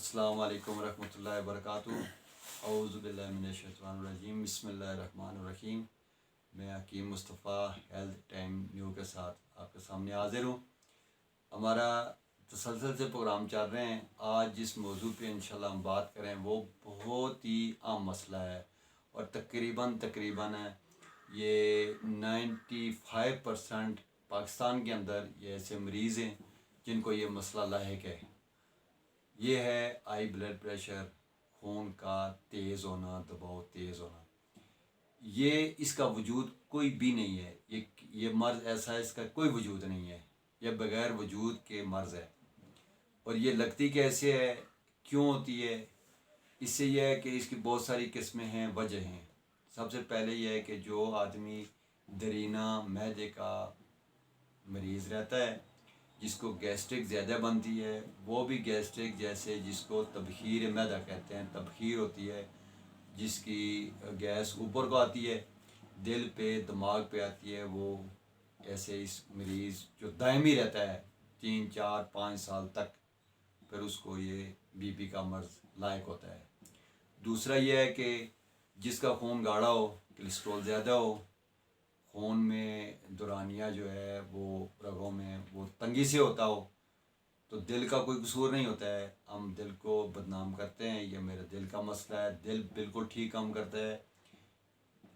अस्सलाम वालेकुम रहमतुल्लाहि वबरकातुहू। औज़ु बिल्लाहि मिनश्शैतानिर्रजीम। बिस्मिल्लाहिर्रहमानिर्रहीम। मैं हकीम मुस्तफ़ा हेल्थ टाइम न्यू के साथ आपके सामने हाज़िर हूँ। हमारा तसलसल से प्रोग्राम चल रहे हैं। आज जिस मौजू पे इंशाल्लाह हम बात करें वो बहुत ही आम मसला है और तकरीबन ये 95% पाकिस्तान के अंदर ये ऐसे मरीज़ हैं जिनको ये मसला लाहिक है। ये है हाई ब्लड प्रेशर, खून का तेज़ होना, दबाव तेज़ होना। ये इसका वजूद कोई भी नहीं है। ये मर्ज़ ऐसा है, इसका कोई वजूद नहीं है। ये बग़ैर वजूद के मर्ज़ है। और ये लगती कैसे है, क्यों होती है? इससे यह है कि इसकी बहुत सारी किस्में हैं, वजह हैं। सबसे पहले यह है कि जो आदमी दरीना मैदे का मरीज़ रहता है, जिसको गैस्ट्रिक ज़्यादा बनती है, वो भी गैस्ट्रिक जैसे जिसको तबखीर मैदा कहते हैं, तबखीर होती है, जिसकी गैस ऊपर को आती है, दिल पे दिमाग पे आती है, वो ऐसे इस मरीज़ जो दायमी रहता है 3 4 5 साल तक, फिर उसको ये बीपी का मर्ज़ लायक होता है। दूसरा ये है कि जिसका खून गाढ़ा हो, कोलेस्ट्रॉल ज़्यादा हो, खून में दुरानिया जो है वो रगों में वो तंगी से होता हो, तो दिल का कोई कसूर नहीं होता है। हम दिल को बदनाम करते हैं, ये मेरा दिल का मसला है, दिल बिल्कुल ठीक काम करता है।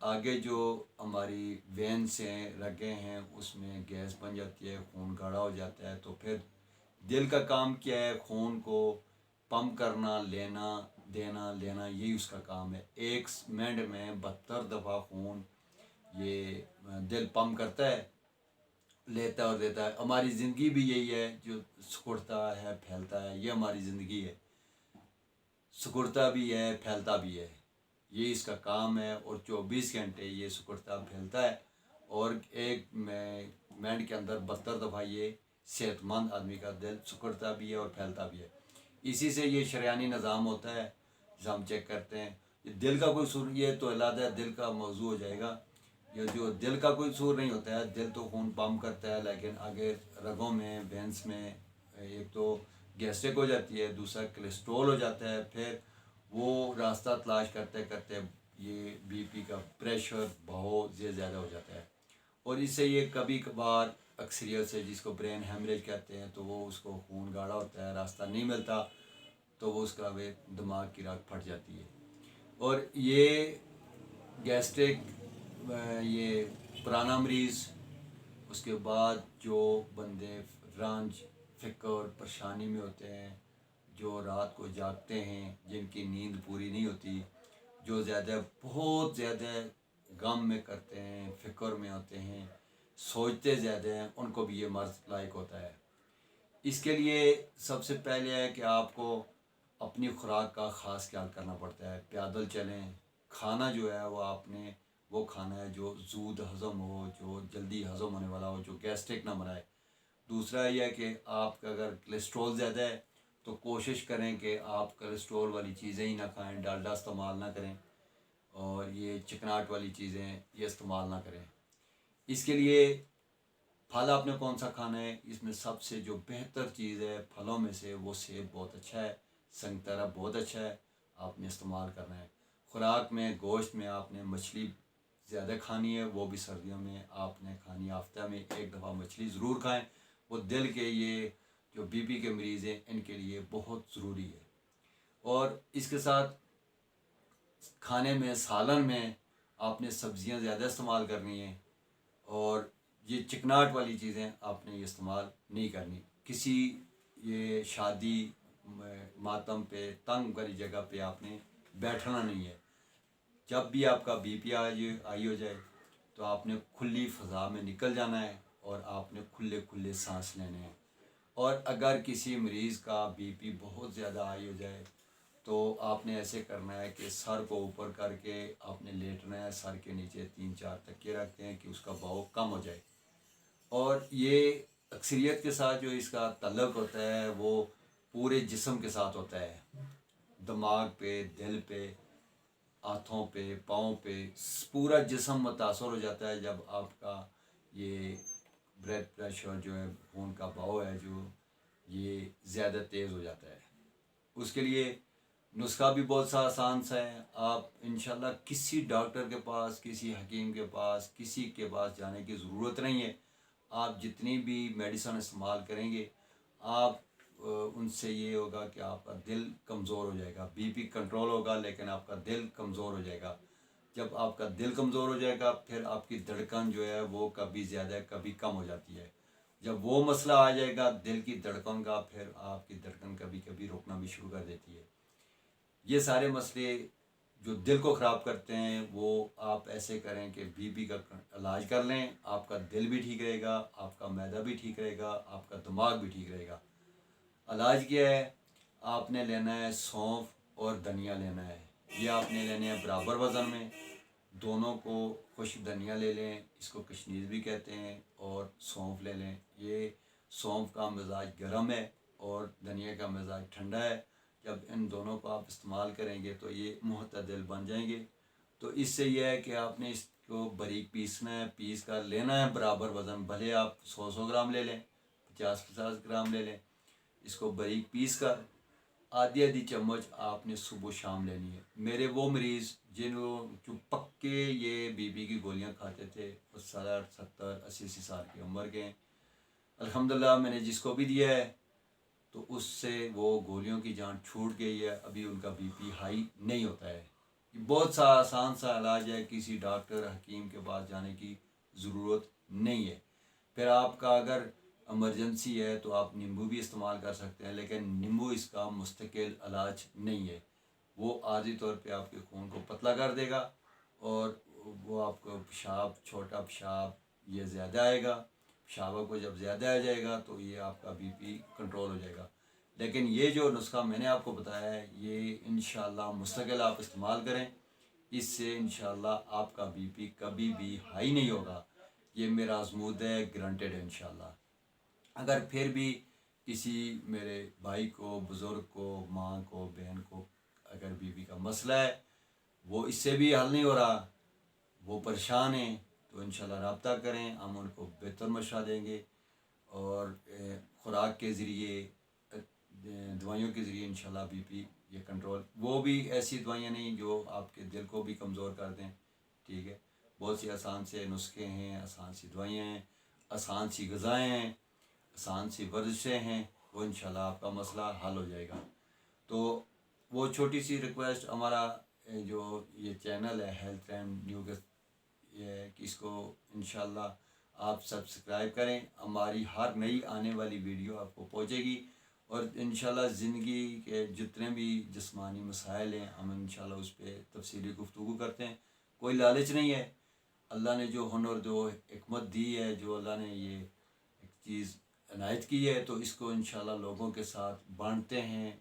आगे जो हमारी वेन्स हैं, रगें हैं, उसमें गैस बन जाती है, खून गाढ़ा हो जाता है। तो फिर दिल का काम क्या है? खून को पंप करना, लेना लेना, यही उसका काम है। एक मिनट में 72 दफ़ा खून ये दिल पंप करता है, लेता और देता है। हमारी ज़िंदगी भी यही है, जो सिकुड़ता है फैलता है, ये हमारी ज़िंदगी है। सिकुड़ता भी है, फैलता भी है, ये इसका काम है। और 24 घंटे ये सिकुड़ता फैलता है और एक मिनट के अंदर 72 दफ़ा ये सेहतमंद आदमी का दिल सिकुड़ता भी है और फैलता भी है। इसी से ये शरयानी निज़ाम होता है, जिसे हम चेक करते हैं। ये दिल का कोई सुर, ये तो अलग दिल का मौजू हो जाएगा। ये जो दिल का कोई सूर नहीं होता है, दिल तो खून पंप करता है, लेकिन आगे रगों में, वेंस में एक तो गैस्ट्रिक हो जाती है, दूसरा कोलेस्ट्रॉल हो जाता है, फिर वो रास्ता तलाश करते करते ये बीपी का प्रेशर बहुत ज़्यादा हो जाता है। और इससे ये कभी कभार अक्सरियत से, जिसको ब्रेन हेमरेज कहते हैं, तो वो उसको खून गाढ़ा होता है, रास्ता नहीं मिलता, तो वो उसका वे दिमाग की रग फट जाती है। और ये गैस्ट्रिक, ये पुराना मरीज़, उसके बाद जो बंदे रंज, फ़िक्र, परेशानी में होते हैं, जो रात को जागते हैं, जिनकी नींद पूरी नहीं होती, जो बहुत ज़्यादा गम में करते हैं, फ़िक्र में होते हैं, सोचते ज़्यादा हैं, उनको भी ये मर्ज़ लायक होता है। इसके लिए सबसे पहले है कि आपको अपनी खुराक का ख़ास ख्याल करना पड़ता है। पैदल चलें, खाना जो है वो आपने वो खाना है जो जूद हज़म हो, जो जल्दी हज़म होने वाला हो, जो गैस्ट्रिक ना बनाए। दूसरा यह है कि आपका अगर कोलेस्ट्रॉल ज़्यादा है तो कोशिश करें कि आप कोलेस्ट्रॉल वाली चीज़ें ही ना खाएं, डालडा इस्तेमाल ना करें और ये चिकनाहट वाली चीज़ें ये इस्तेमाल ना करें। इसके लिए फल आपने कौन सा खाना है? इसमें सबसे जो बेहतर चीज़ है फलों में से, वो सेब बहुत अच्छा है, संतरा बहुत अच्छा है, आपने इस्तेमाल करना है। खुराक में, गोश्त में आपने मछली ज़्यादा खानी है, वो भी सर्दियों में आपने खानी है। हफ्ते में एक दफ़ा मछली ज़रूर खाएं। वो दिल के, ये जो बीपी के मरीज़ हैं, इनके लिए बहुत ज़रूरी है। और इसके साथ खाने में, सालन में आपने सब्ज़ियां ज़्यादा इस्तेमाल करनी है और ये चिकनाहट वाली चीज़ें आपने ये इस्तेमाल नहीं करनी। किसी ये शादी मातम पे, तंग वाली जगह पे आपने बैठना नहीं है। जब भी आपका बीपी आई हो जाए तो आपने खुली फ़ज़ा में निकल जाना है और आपने खुले खुले सांस लेने हैं। और अगर किसी मरीज़ का बीपी बहुत ज़्यादा हाई हो जाए तो आपने ऐसे करना है कि सर को ऊपर करके आपने लेटना है, सर के नीचे 3 4 तकिए रखते हैं कि उसका बहाव कम हो जाए। और ये अक्सरियत के साथ जो इसका तल्लुक़ होता है वो पूरे जिस्म के साथ होता है, दिमाग पे, दिल पे, हाथों पे, पाँव पे, पूरा जिस्म मुतासर हो जाता है जब आपका ये ब्लड प्रेशर जो है, खून का बहाव है जो, ये ज़्यादा तेज़ हो जाता है। اس کے لیے نسخہ بھی بہت سا آسان سا ہے. آپ انشاءاللہ کسی ڈاکٹر کے پاس، کسی حکیم کے پاس، کسی کے پاس جانے کی ضرورت نہیں ہے. آپ جتنی بھی میڈیسن استعمال کریں گے، آپ ان سے یہ ہوگا کہ آپ کا دل کمزور ہو جائے گا. بی پی کنٹرول ہوگا لیکن آپ کا دل کمزور ہو جائے گا. جب آپ کا دل کمزور ہو جائے گا پھر آپ کی دھڑکن جو ہے وہ کبھی زیادہ کبھی کم ہو جاتی ہے. جب وہ مسئلہ آ جائے گا دل کی دھڑکن کا، پھر آپ کی دھڑکن کبھی کبھی روکنا بھی شروع کر دیتی ہے. یہ سارے مسئلے جو دل کو خراب کرتے ہیں وہ آپ ایسے کریں کہ بی پی کا علاج کر لیں. آپ کا دل بھی ٹھیک رہے گا، آپ کا معدہ بھی ٹھیک رہے گا، آپ کا دماغ بھی ٹھیک رہے گا. علاج کیا ہے؟ آپ نے لینا ہے سونف اور دھنیا لینا ہے. یہ آپ نے لینے ہیں برابر وزن میں. دونوں کو خشک دھنیا لے لیں، اس کو کشنیز بھی کہتے ہیں، اور سونف لے لیں. یہ سونف کا مزاج گرم ہے اور دھنیا کا مزاج ٹھنڈا ہے. جب ان دونوں کو آپ استعمال کریں گے تو یہ معتدل بن جائیں گے. تو اس سے یہ ہے کہ آپ نے اس کو باریک پیسنا ہے، پیس کر لینا ہے برابر وزن. بھلے آپ 100 گرام لے لیں، 50 گرام لے لیں. اس کو باریک پیس کر آدھی چمچ آپ نے صبح و شام لینی ہے. میرے وہ مریض جو پکے یہ بی پی کی گولیاں کھاتے تھے، وہ 60 70 80 سال کی عمر کے ہیں. الحمدللہ میں نے جس کو بھی دیا ہے تو اس سے وہ گولیوں کی جان چھوٹ گئی ہے. ابھی ان کا بی پی ہائی نہیں ہوتا ہے. یہ بہت سا آسان سا علاج ہے، کسی ڈاکٹر حکیم کے پاس جانے کی ضرورت نہیں ہے. پھر آپ کا اگر ایمرجنسی ہے تو آپ نیمبو بھی استعمال کر سکتے ہیں، لیکن نیمبو اس کا مستقل علاج نہیں ہے. وہ عارضی طور پہ آپ کے خون کو پتلا کر دے گا اور وہ آپ کو پیشاب، چھوٹا پیشاب یہ زیادہ آئے گا. پیشاب کو جب زیادہ آ جائے گا تو یہ آپ کا بی پی کنٹرول ہو جائے گا. لیکن یہ جو نسخہ میں نے آپ کو بتایا ہے یہ انشاءاللہ مستقل آپ استعمال کریں. اس سے انشاءاللہ آپ کا بی پی کبھی بھی ہائی نہیں ہوگا. یہ میرا ازمود ہے، گرانٹیڈ ہے انشاءاللہ. اگر پھر بھی کسی میرے بھائی کو، بزرگ کو، ماں کو، بہن کو اگر بی پی کا مسئلہ ہے، وہ اس سے بھی حل نہیں ہو رہا، وہ پریشان ہیں، تو انشاءاللہ رابطہ کریں. ہم ان کو بہتر مشورہ دیں گے اور خوراک کے ذریعے، دوائیوں کے ذریعے انشاءاللہ بی پی یہ کنٹرول. وہ بھی ایسی دوائیاں نہیں جو آپ کے دل کو بھی کمزور کر دیں. ٹھیک ہے، بہت سی آسان سے نسخے ہیں، آسان سی دوائیاں ہیں، آسان سی غذائیں ہیں، آسان سی ورزشیں ہیں. وہ انشاءاللہ آپ کا مسئلہ حل ہو جائے گا. تو وہ چھوٹی سی ریکویسٹ، ہمارا جو یہ چینل ہے ہیلتھ اینڈ نیو، یہ ہے کہ اس کو انشاءاللہ آپ سبسکرائب کریں. ہماری ہر نئی آنے والی ویڈیو آپ کو پہنچے گی. اور انشاءاللہ زندگی کے جتنے بھی جسمانی مسائل ہیں ہم انشاءاللہ اس پہ تفصیلی گفتگو کرتے ہیں. کوئی لالچ نہیں ہے. اللہ نے جو ہنر، جو حکمت دی ہے، جو اللہ نے یہ ایک چیز عنایت کی ہے، تو اس کو انشاءاللہ لوگوں کے ساتھ بانٹتے ہیں.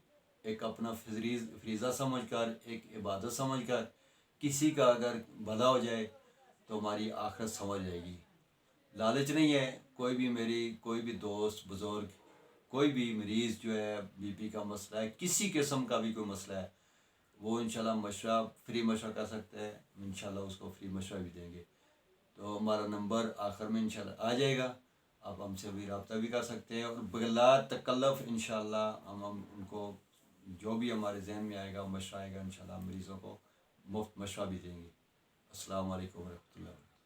ایک اپنا فریضہ سمجھ کر، ایک عبادت سمجھ کر. کسی کا اگر بھلا ہو جائے تو ہماری آخرت سمجھ جائے گی. لالچ نہیں ہے. کوئی بھی دوست، بزرگ، کوئی بھی مریض جو ہے بی پی کا مسئلہ ہے، کسی قسم کا بھی کوئی مسئلہ ہے، وہ انشاءاللہ مشورہ، فری مشورہ کر سکتے ہیں. انشاءاللہ اس کو فری مشورہ بھی دیں گے. تو ہمارا نمبر آخر میں انشاءاللہ آ جائے گا. آپ ہم سے بھی رابطہ بھی کر سکتے ہیں، اور بلا تکلف انشاءاللہ ہم ان کو جو بھی ہمارے ذہن میں آئے گا، مشورہ آئے گا، انشاءاللہ مریضوں کو مفت مشورہ بھی دیں گے. السلام علیکم ورحمۃ اللہ.